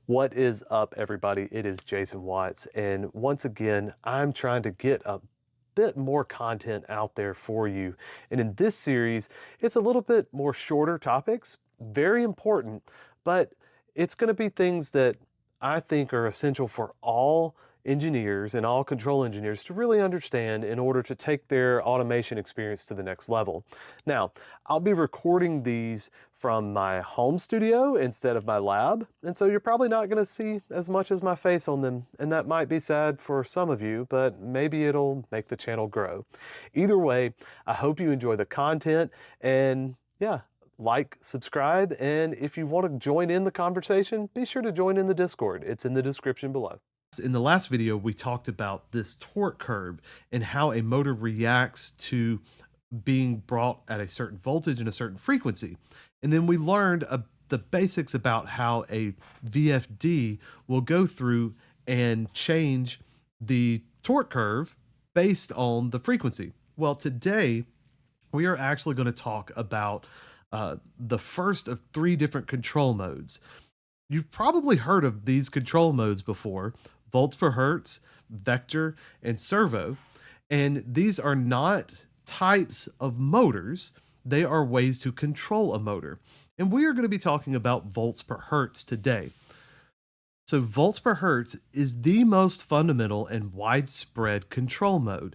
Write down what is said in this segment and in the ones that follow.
What is up, everybody? It is Jason Watts, and once again, I'm trying to get a bit more content out there for you. And in this series, it's a little bit more shorter topics, very important, but it's going to be things that I think are essential for all engineers and all control engineers to really understand in order to take their automation experience to the next level. Now, I'll be recording these from my home studio instead of my lab, and so you're probably not going to see as much as my face on them, and that might be sad for some of you, but maybe it'll make the channel grow. Either way, I hope you enjoy the content, and yeah, like, subscribe, and if you want to join in the conversation, be sure to join in the Discord. It's in the description below. In the last video, we talked about this torque curve and how a motor reacts to being brought at a certain voltage and a certain frequency. And then we learned the basics about how a VFD will go through and change the torque curve based on the frequency. Well, today we are actually going to talk about the first of three different control modes. You've probably heard of these control modes before: volts per hertz, vector, and servo. And these are not types of motors, they are ways to control a motor. And we are going to be talking about volts per hertz today. So volts per hertz is the most fundamental and widespread control mode.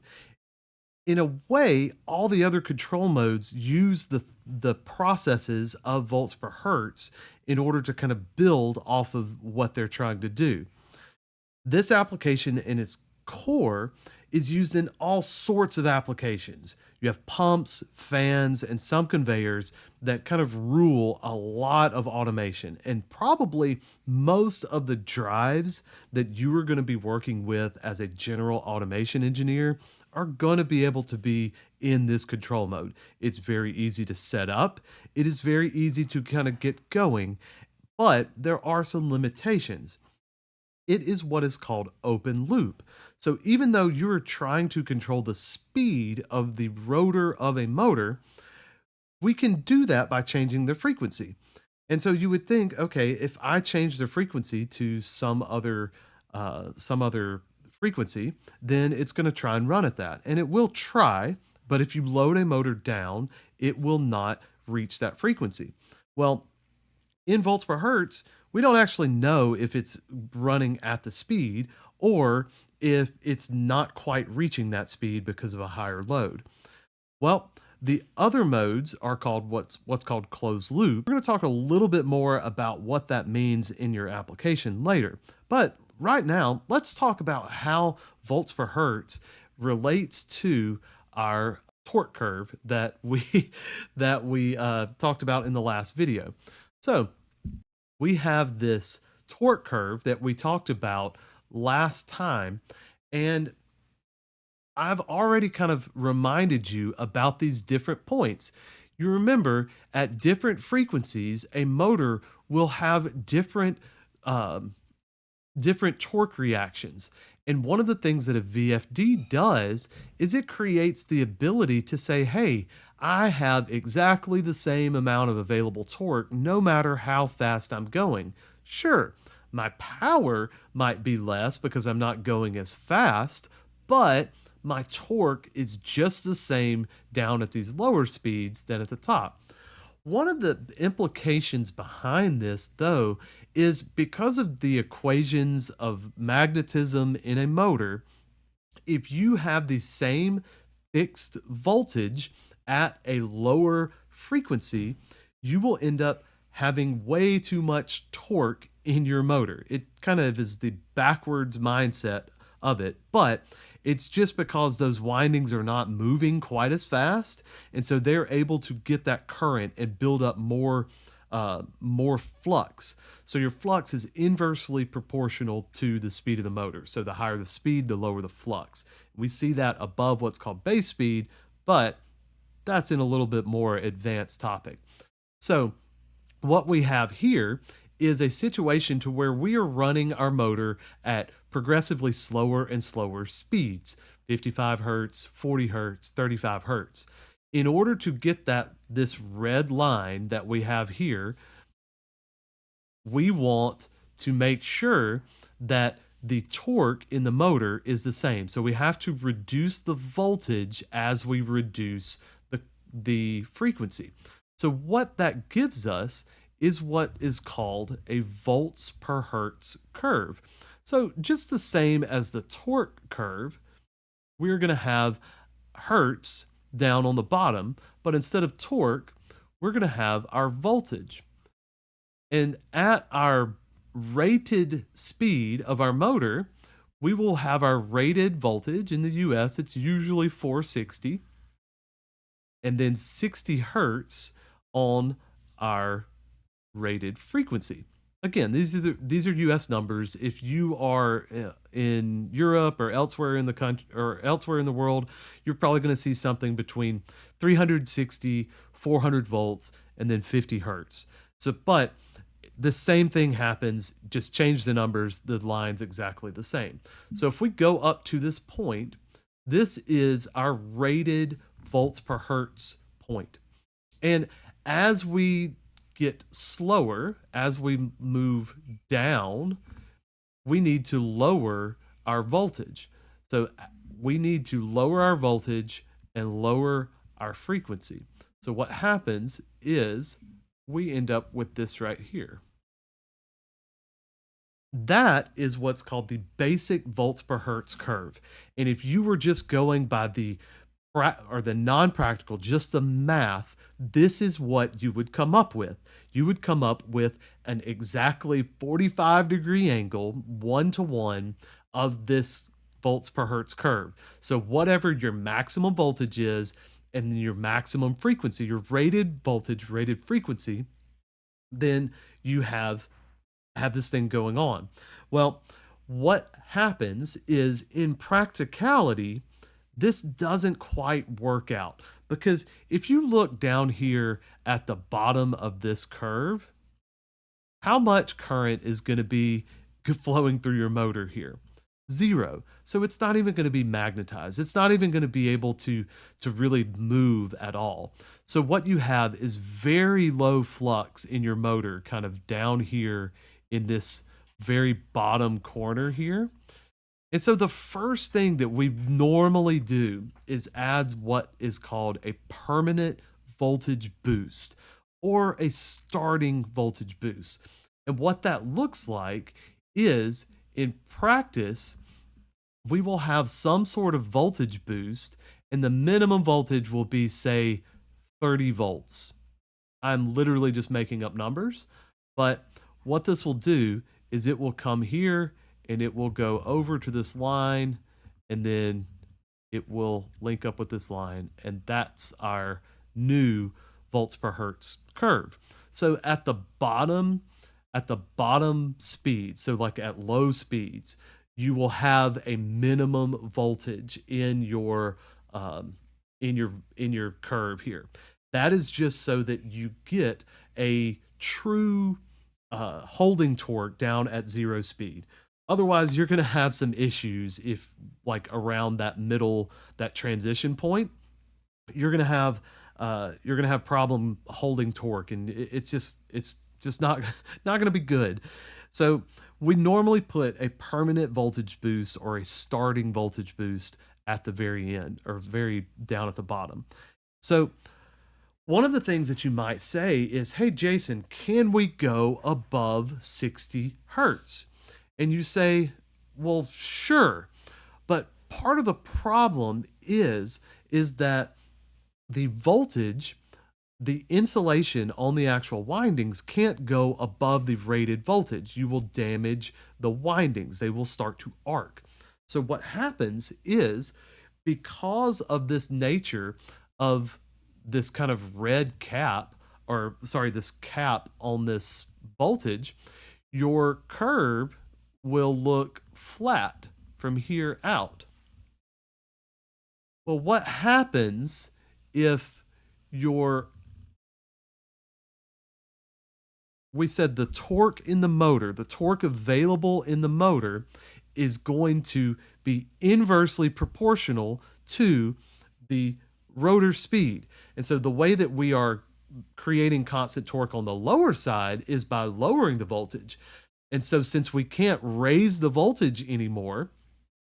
In a way, all the other control modes use the processes of volts per hertz in order to kind of build off of what they're trying to do. This application in its core is used in all sorts of applications. You have pumps, fans, and some conveyors that kind of rule a lot of automation. And probably most of the drives that you are going to be working with as a general automation engineer are going to be able to be in this control mode. It's very easy to set up. It is very easy to kind of get going, but there are some limitations. It is what is called open loop. So even though you're trying to control the speed of the rotor of a motor, we can do that by changing the frequency. And so you would think, okay, if I change the frequency to some other frequency, then it's going to try and run at that. And it will try, but if you load a motor down, it will not reach that frequency. Well, in volts per hertz, we don't actually know if it's running at the speed or if it's not quite reaching that speed because of a higher load. Well, the other modes are called what's called closed loop. We're going to talk a little bit more about what that means in your application later. But right now, let's talk about how volts per hertz relates to our torque curve that we talked about in the last video. So we have this torque curve that we talked about last time, and I've already kind of reminded you about these different points. You remember at different frequencies, a motor will have different torque reactions. And one of the things that a VFD does is it creates the ability to say, hey, I have exactly the same amount of available torque no matter how fast I'm going. Sure, my power might be less because I'm not going as fast, but my torque is just the same down at these lower speeds than at the top. One of the implications behind this, though, is because of the equations of magnetism in a motor, if you have the same fixed voltage at a lower frequency, you will end up having way too much torque in your motor. It kind of is the backwards mindset of it, but it's just because those windings are not moving quite as fast, and so they're able to get that current and build up more flux. So your flux is inversely proportional to the speed of the motor. So the higher the speed, the lower the flux. We see that above what's called base speed, but that's in a little bit more advanced topic. So what we have here is a situation to where we are running our motor at progressively slower and slower speeds, 55 hertz, 40 hertz, 35 hertz. In order to get this red line that we have here, we want to make sure that the torque in the motor is the same. So we have to reduce the voltage as we reduce the frequency. So what that gives us is what is called a volts per hertz curve. So just the same as the torque curve, we're going to have hertz down on the bottom, but instead of torque, we're going to have our voltage. And at our rated speed of our motor, we will have our rated voltage. In the US, it's usually 460, and then 60 hertz on our rated frequency. Again, these are US numbers. If you are in Europe or elsewhere in the country or elsewhere in the world, you're probably going to see something between 360, 400 volts, and then 50 hertz. So, but the same thing happens, just change the numbers, the line's exactly the same. So if we go up to this point, this is our rated volts per hertz point. And as we get slower, as we move down, we need to lower our voltage. So we need to lower our voltage and lower our frequency. So what happens is we end up with this right here. That is what's called the basic volts per hertz curve. And if you were just going by the non-practical, just the math, this is what you would come up with. You would come up with an exactly 45-degree angle, 1-to-1, of this volts per hertz curve. So whatever your maximum voltage is and your maximum frequency, your rated voltage, rated frequency, then you have this thing going on. Well, what happens is, in practicality, this doesn't quite work out, because if you look down here at the bottom of this curve, how much current is going to be flowing through your motor here? 0. So it's not even going to be magnetized. It's not even going to be able to really move at all. So what you have is very low flux in your motor, kind of down here in this very bottom corner here. And so the first thing that we normally do is add what is called a permanent voltage boost, or a starting voltage boost. And what that looks like is, in practice, we will have some sort of voltage boost, and the minimum voltage will be, say, 30 volts. I'm literally just making up numbers, but what this will do is it will come here and it will go over to this line, and then it will link up with this line, and that's our new volts per hertz curve. So at the bottom speed, so like at low speeds, you will have a minimum voltage in your curve here. That is just so that you get a true holding torque down at 0 speed. Otherwise, you're going to have some issues if, like, around that middle, that transition point, you're going to have problem holding torque, and it's just not going to be good. So we normally put a permanent voltage boost or a starting voltage boost at the very end, or very down at the bottom. So one of the things that you might say is, hey, Jason, can we go above 60 hertz? And you say, well, sure. But part of the problem is that the voltage, the insulation on the actual windings can't go above the rated voltage. You will damage the windings. They will start to arc. So what happens is, because of this nature of this kind of red cap, or sorry, this cap on this voltage, your curve will look flat from here out. Well, what happens if we said the torque in the motor, the torque available in the motor, is going to be inversely proportional to the rotor speed. And so the way that we are creating constant torque on the lower side is by lowering the voltage. And so since we can't raise the voltage anymore,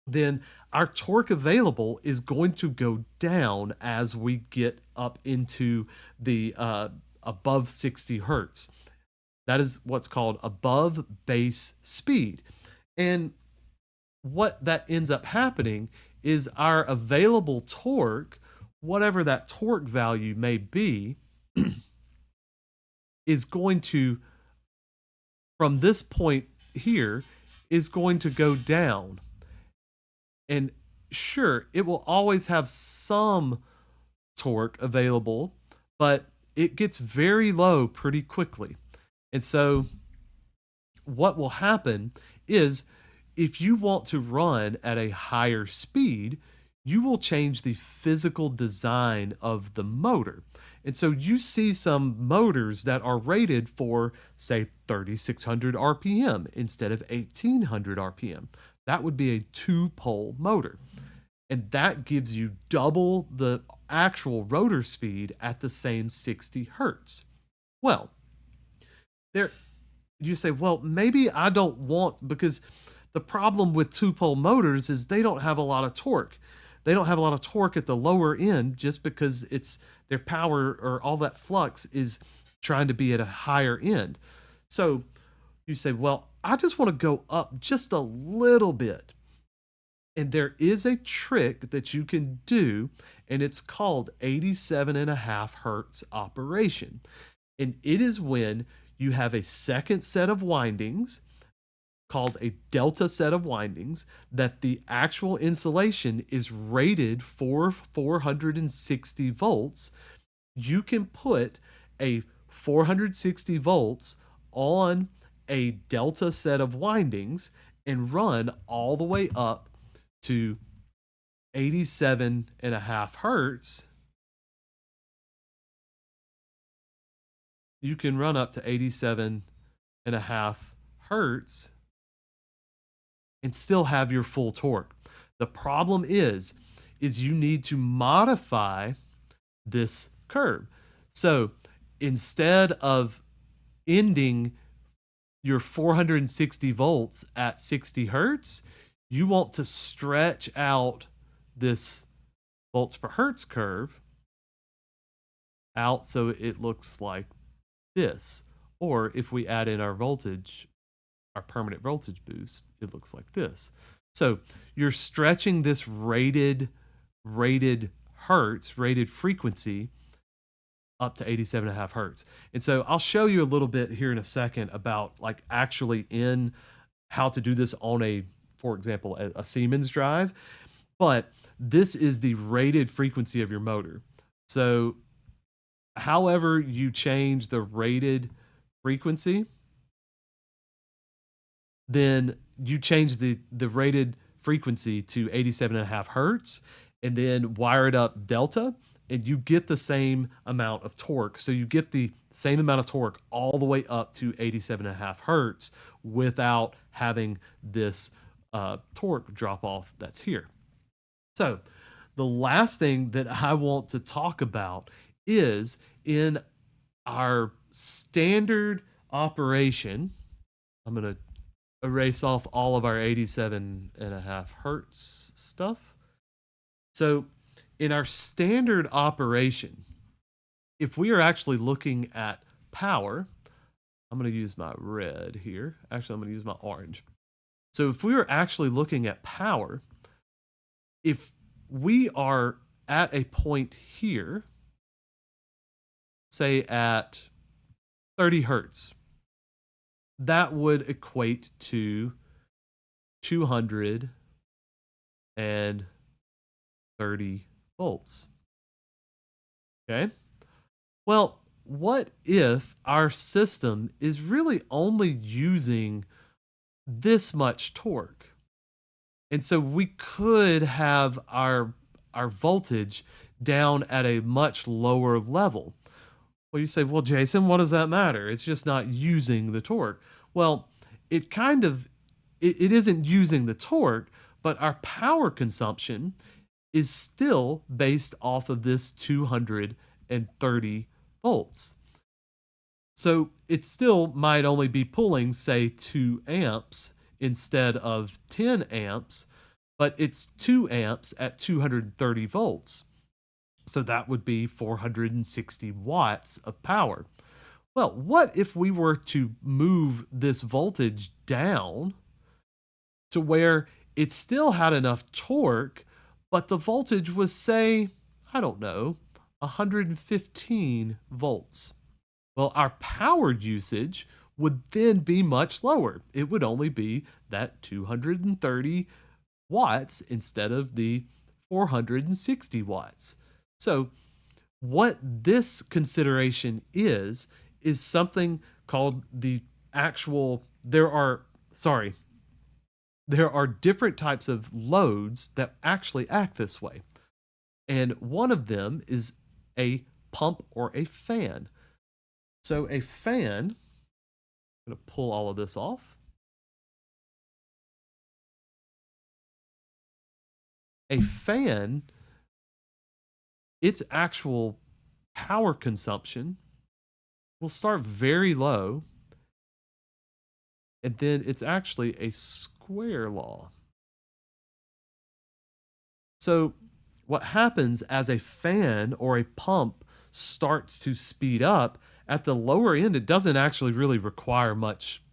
then our torque available is going to go down as we get up into the above 60 hertz. That is what's called above base speed. And what that ends up happening is our available torque, whatever that torque value may be, is going to, from this point here, is going to go down. And sure, it will always have some torque available, but it gets very low pretty quickly. And so what will happen is if you want to run at a higher speed, you will change the physical design of the motor. And so you see some motors that are rated for, say, 3,600 RPM instead of 1,800 RPM. That would be a 2-pole motor. And that gives you double the actual rotor speed at the same 60 hertz. Well, you say, well, maybe I don't want, because the problem with 2-pole motors is they don't have a lot of torque. They don't have a lot of torque at the lower end just because their power or all that flux is trying to be at a higher end. So you say, well, I just want to go up just a little bit. And there is a trick that you can do, and it's called 87.5 hertz operation. And it is when you have a second set of windings called a delta set of windings that the actual insulation is rated for 460 volts. You can put a 460 volts on a delta set of windings and run all the way up to 87.5 hertz. You can run up to 87.5 hertz and still have your full torque. The problem is you need to modify this curve. So instead of ending your 460 volts at 60 hertz, you want to stretch out this volts per hertz curve out so it looks like this. Or if we add in our voltage, our permanent voltage boost, it looks like this. So you're stretching this rated hertz, rated frequency up to 87.5 hertz. And so I'll show you a little bit here in a second about like actually in how to do this on a, for example, a Siemens drive. But this is the rated frequency of your motor. So however you change the rated frequency, then you change the rated frequency to 87.5 hertz and then wire it up delta, and you get the same amount of torque. So you get the same amount of torque all the way up to 87.5 hertz without having this torque drop off that's here. So the last thing that I want to talk about is in our standard operation. I'm going to erase off all of our 87.5 hertz stuff. So in our standard operation, if we are actually looking at power, I'm going to use my red here. Actually, I'm going to use my orange. So if we are actually looking at power, if we are at a point here, say at 30 hertz, that would equate to 230 volts. Okay. Well, what if our system is really only using this much torque? And so we could have our voltage down at a much lower level. Well, you say, well, Jason, what does that matter? It's just not using the torque. Well, it isn't using the torque, but our power consumption is still based off of this 230 volts. So it still might only be pulling, say, 2 amps instead of 10 amps, but it's 2 amps at 230 volts. So that would be 460 watts of power. Well, what if we were to move this voltage down to where it still had enough torque, but the voltage was, say, I don't know, 115 volts? Well, our power usage would then be much lower. It would only be that 230 watts instead of the 460 watts. So, what this consideration is something called the actual, there are different types of loads that actually act this way. And one of them is a pump or a fan. So a fan, I'm going to pull all of this off. A fan, its actual power consumption will start very low, and then it's actually a square law. So what happens as a fan or a pump starts to speed up, at the lower end, it doesn't actually really require much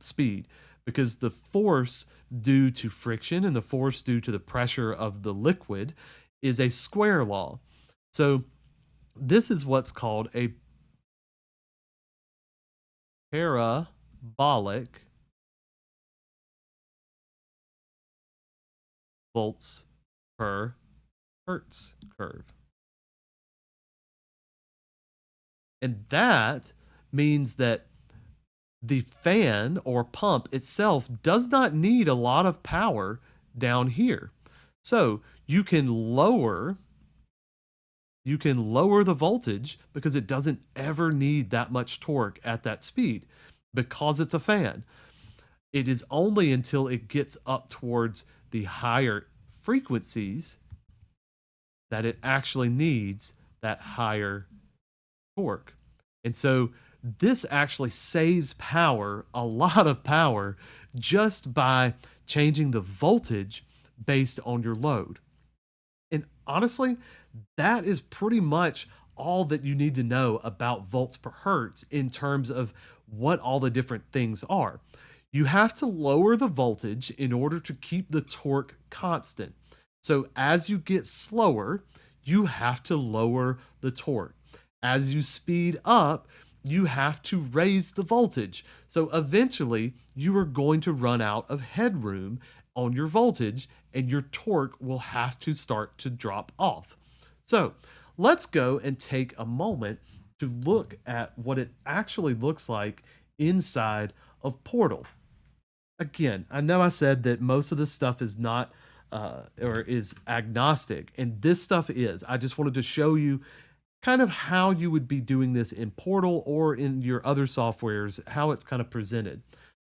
speed, because the force due to friction and the force due to the pressure of the liquid is a square law. So this is what's called a parabolic volts per Hertz curve. And that means that the fan or pump itself does not need a lot of power down here. So you can lower the voltage because it doesn't ever need that much torque at that speed because it's a fan. It is only until it gets up towards the higher frequencies that it actually needs that higher torque. And so this actually saves power, a lot of power, just by changing the voltage based on your load. And honestly, that is pretty much all that you need to know about volts per hertz in terms of what all the different things are. You have to lower the voltage in order to keep the torque constant. So as you get slower, you have to lower the torque. As you speed up, you have to raise the voltage. So eventually, you are going to run out of headroom on your voltage, and your torque will have to start to drop off. So let's go and take a moment to look at what it actually looks like inside of Portal. Again, I know I said that most of this stuff is not or is agnostic, and this stuff is. I just wanted to show you kind of how you would be doing this in Portal or in your other softwares, how it's kind of presented.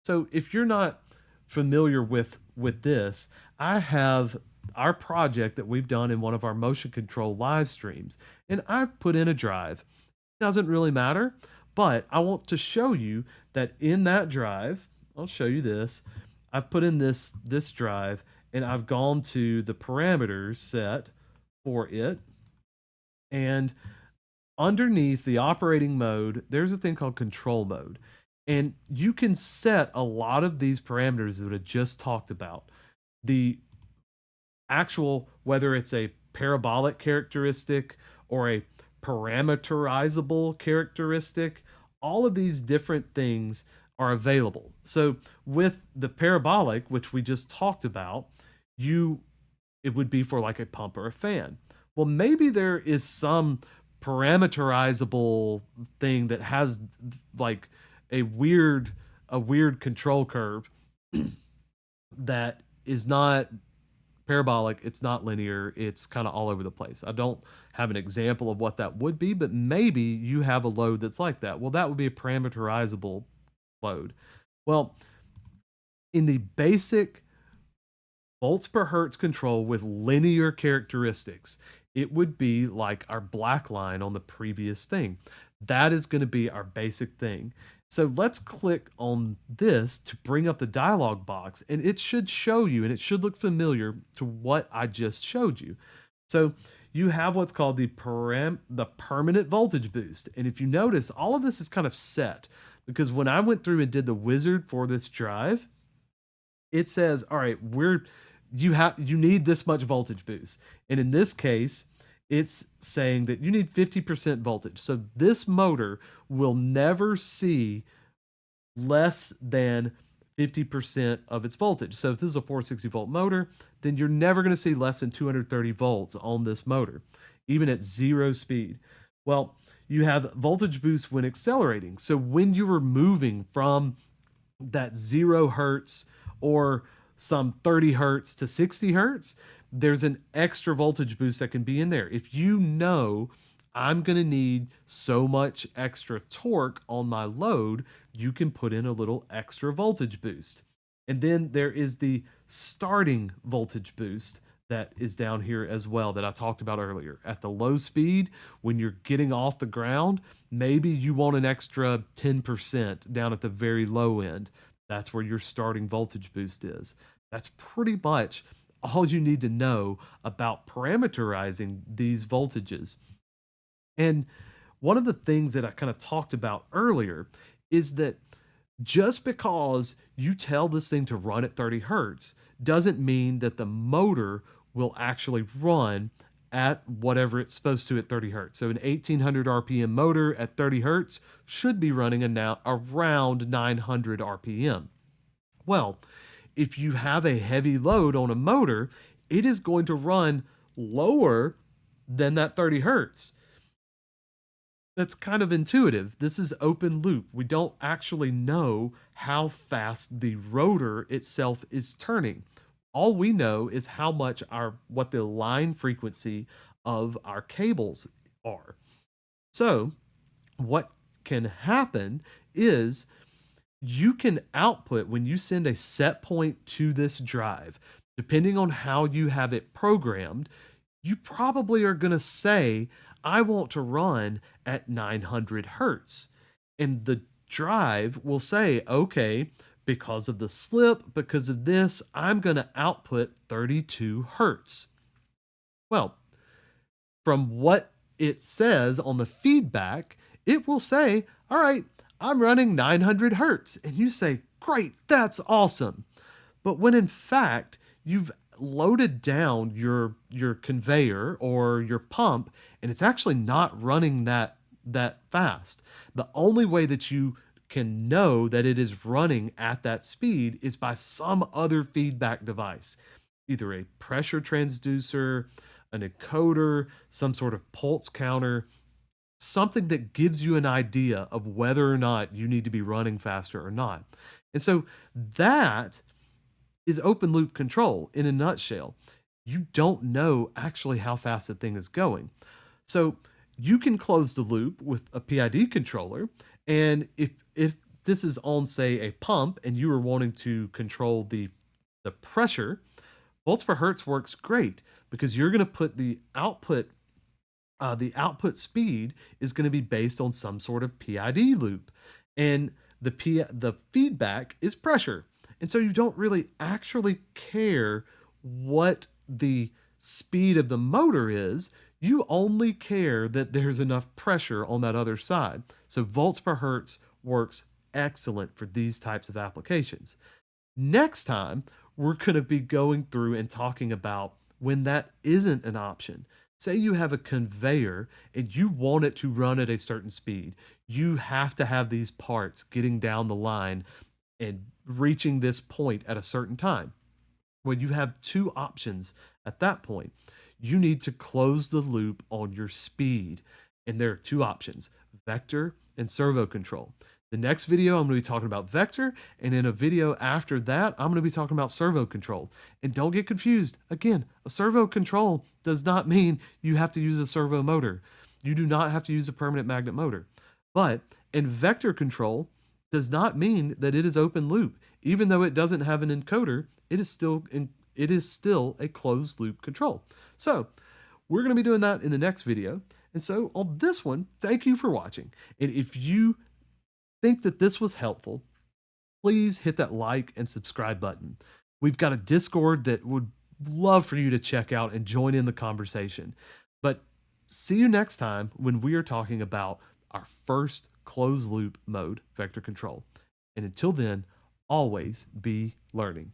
So if you're not familiar with this, I have our project that we've done in one of our motion control live streams, and I've put in a drive. Doesn't really matter, but I want to show you that in that drive, I'll show you this. I've put in this drive, and I've gone to the parameters set for it, and underneath the operating mode, there's a thing called control mode. And you can set a lot of these parameters that I just talked about. The actual, whether it's a parabolic characteristic or a parameterizable characteristic, all of these different things are available. So with the parabolic, which we just talked about, it would be for like a pump or a fan. Well, maybe there is some parameterizable thing that has like a weird control curve that is not parabolic, it's not linear, it's kind of all over the place. I don't have an example of what that would be, but maybe you have a load that's like that. Well, that would be a parameterizable load. Well, in the basic volts per hertz control with linear characteristics, it would be like our black line on the previous thing. That is going to be our basic thing. So let's click on this to bring up the dialog box, and it should show you, and it should look familiar to what I just showed you. So you have what's called the permanent voltage boost. And if you notice, all of this is kind of set, because when I went through and did the wizard for this drive, it says, all right, you need this much voltage boost. And in this case, it's saying that you need 50% voltage. So this motor will never see less than 50% of its voltage. So if this is a 460 volt motor, then you're never going to see less than 230 volts on this motor, even at 0 speed. Well, you have voltage boost when accelerating. So when you are moving from that 0 hertz or some 30 hertz to 60 hertz, there's an extra voltage boost that can be in there. If you know I'm going to need so much extra torque on my load, you can put in a little extra voltage boost. And then there is the starting voltage boost that is down here as well that I talked about earlier. At the low speed, when you're getting off the ground, maybe you want an extra 10% down at the very low end. That's where your starting voltage boost is. That's pretty much all you need to know about parameterizing these voltages. And one of the things that I kind of talked about earlier is that just because you tell this thing to run at 30 hertz doesn't mean that the motor will actually run at whatever it's supposed to at 30 hertz. So an 1800 RPM motor at 30 hertz should be running around 900 RPM. Well, if you have a heavy load on a motor, it is going to run lower than that 30 hertz. That's kind of intuitive. This is open loop. We don't actually know how fast the rotor itself is turning. All we know is how much what the line frequency of our cables are. So what can happen is you can output, when you send a set point to this drive, depending on how you have it programmed, you probably are going to say, I want to run at 900 hertz. And the drive will say, okay, because of the slip, because of this, I'm going to output 32 hertz. Well, from what it says on the feedback, it will say, all right, I'm running 900 hertz. And you say, great, that's awesome. But when in fact, you've loaded down your conveyor or your pump, and it's actually not running that fast. The only way that you can know that it is running at that speed is by some other feedback device, either a pressure transducer, an encoder, some sort of pulse counter, something that gives you an idea of whether or not you need to be running faster or not. And so that is open loop control in a nutshell. You don't know actually how fast the thing is going. So you can close the loop with a PID controller. And if this is on, say, a pump and you are wanting to control the pressure, volts per hertz works great because you're going to put the output speed is going to be based on some sort of PID loop. And the feedback is pressure. And so you don't really actually care what the speed of the motor is. You only care that there's enough pressure on that other side. So volts per hertz works excellent for these types of applications. Next time, we're going to be going through and talking about when that isn't an option. Say you have a conveyor and you want it to run at a certain speed. You have to have these parts getting down the line and reaching this point at a certain time. Well, you have two options at that point. You need to close the loop on your speed. And there are two options, vector and servo control. The next video, I'm going to be talking about vector. And in a video after that, I'm going to be talking about servo control. And don't get confused. Again, a servo control does not mean you have to use a servo motor. You do not have to use a permanent magnet motor. But in vector control, does not mean that it is open loop. Even though it doesn't have an encoder, it is still a closed loop control. So we're going to be doing that in the next video. And so on this one, thank you for watching. And if you think that this was helpful, please hit that like and subscribe button. We've got a Discord that would love for you to check out and join in the conversation. But see you next time when we are talking about our first closed loop mode, vector control. And until then, always be learning.